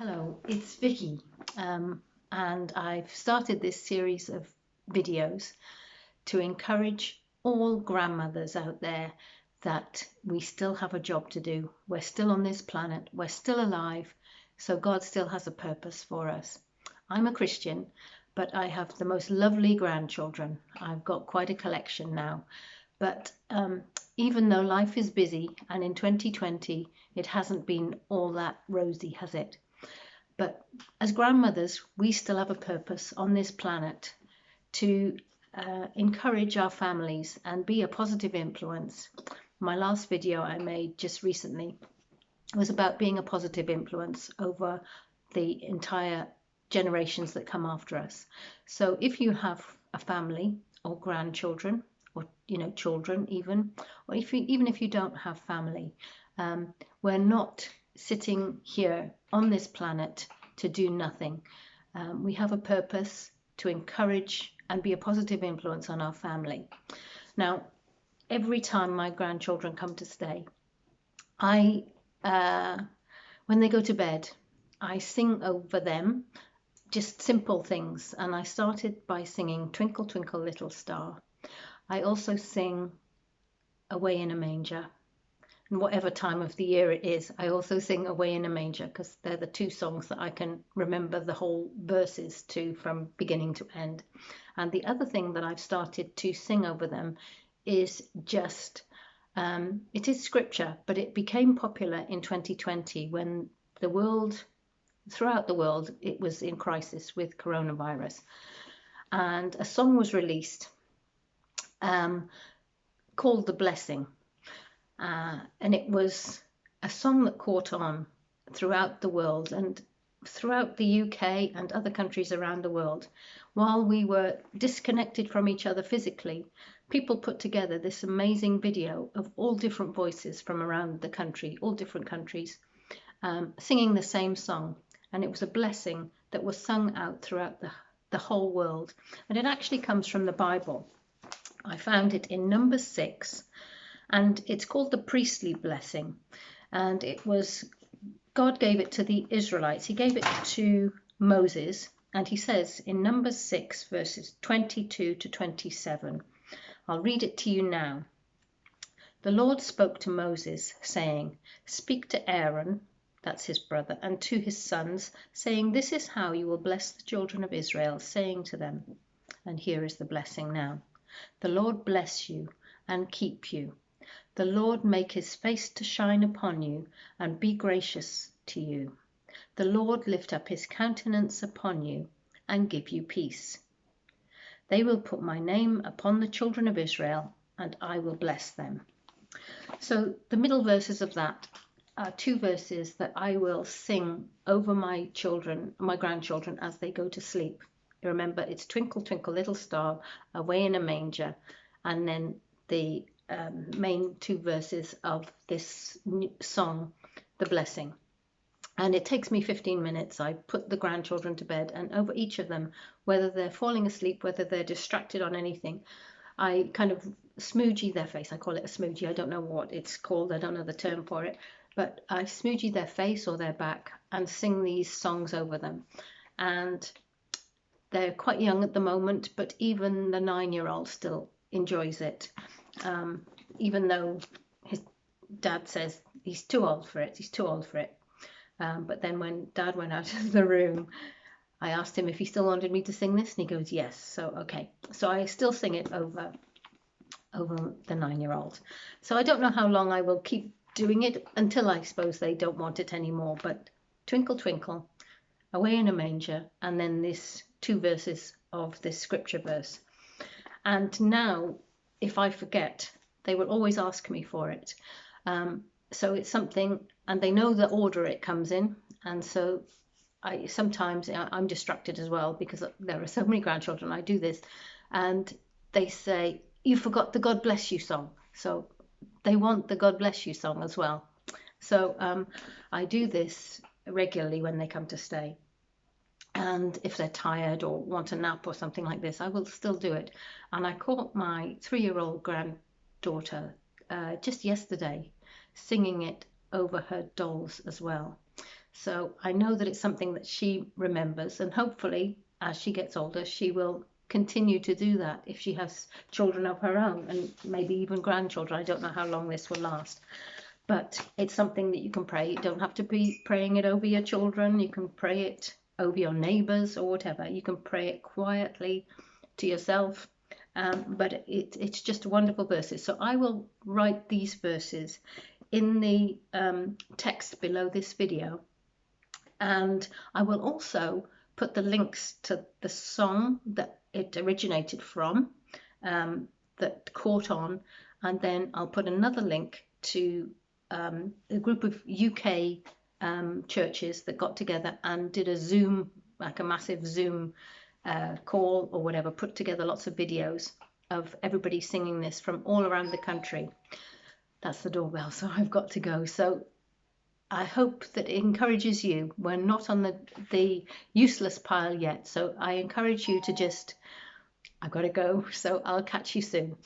Hello, it's Vicky, and I've started this series of videos to encourage all grandmothers out there that we still have a job to do. We're still on this planet, we're still alive, so God still has a purpose for us. I'm a Christian, but I have the most lovely grandchildren. I've got quite a collection now. But even though life is busy, and in 2020 it hasn't been all that rosy, has it? But as grandmothers, we still have a purpose on this planet to encourage our families and be a positive influence. My last video I made just recently was about being a positive influence over the entire generations that come after us. So if you have a family or grandchildren, or children even, or even if you don't have family, we're not sitting here on this planet to do nothing. We have a purpose to encourage and be a positive influence on our family. Now, every time my grandchildren come to stay, when they go to bed, I sing over them just simple things. And I started by singing Twinkle, Twinkle, Little Star. I also sing Away in a Manger. And whatever time of the year it is, I also sing Away in a Manger, because they're the two songs that I can remember the whole verses to from beginning to end. And the other thing that I've started to sing over them is just, it is scripture, but it became popular in 2020 when throughout the world, it was in crisis with coronavirus. And a song was released called The Blessing. And it was a song that caught on throughout the world and throughout the UK and other countries around the world. While we were disconnected from each other physically, people put together this amazing video of all different voices from around the country, all different countries, singing the same song. And it was a blessing that was sung out throughout the whole world. And it actually comes from the Bible. I found it in Numbers 6. And it's called the priestly blessing. And it was, God gave it to the Israelites. He gave it to Moses. And he says in Numbers 6, verses 22 to 27, I'll read it to you now. The Lord spoke to Moses, saying, Speak to Aaron, that's his brother, and to his sons, saying, This is how you will bless the children of Israel, saying to them, and here is the blessing now. The Lord bless you and keep you. The Lord make his face to shine upon you and be gracious to you. The Lord lift up his countenance upon you and give you peace. They will put my name upon the children of Israel, and I will bless them. So the middle verses of that are two verses that I will sing over my children, my grandchildren, as they go to sleep. Remember, it's Twinkle, Twinkle, Little Star, Away in a Manger, and then the main two verses of this song, The Blessing. And it takes me 15 minutes. I put the grandchildren to bed, and over each of them, whether they're falling asleep, whether they're distracted on anything, I kind of smoogie their face. I call it a smoogie. I don't know what it's called. I don't know the term for it. But I smoogie their face or their back and sing these songs over them. And they're quite young at the moment, but even the 9-year-old still enjoys it. Even though his dad says he's too old for it, but then when Dad went out of the room, I asked him if he still wanted me to sing this, and he goes, yes. So, okay. So I still sing it over the 9-year-old. So I don't know how long I will keep doing it until I suppose they don't want it anymore. But Twinkle, Twinkle, Away in a Manger, and then this 2 verses of this scripture verse. And now, if I forget, they will always ask me for it. So it's something, and they know the order it comes in. And so sometimes I'm distracted as well, because there are so many grandchildren. I do this, and they say, you forgot the God Bless You song. So they want the God Bless You song as well. So I do this regularly when they come to stay. And if they're tired or want a nap or something like this, I will still do it. And I caught my 3-year-old granddaughter just yesterday singing it over her dolls as well. So I know that it's something that she remembers, and hopefully as she gets older she will continue to do that if she has children of her own, and maybe even grandchildren. I don't know how long this will last, but it's something that you can pray. You don't have to be praying it over your children. You can pray it over your neighbors or whatever. You can pray it quietly to yourself, but it's just wonderful verses. So I will write these verses in the text below this video, and I will also put the links to the song that it originated from, that caught on, and then I'll put another link to a group of UK churches that got together and did a Zoom, like a massive Zoom call or whatever, put together lots of videos of everybody singing this from all around the country. That's the doorbell, so I've got to go. So I hope that it encourages you. We're not on the useless pile yet, so I encourage you to just, I've got to go, so I'll catch you soon.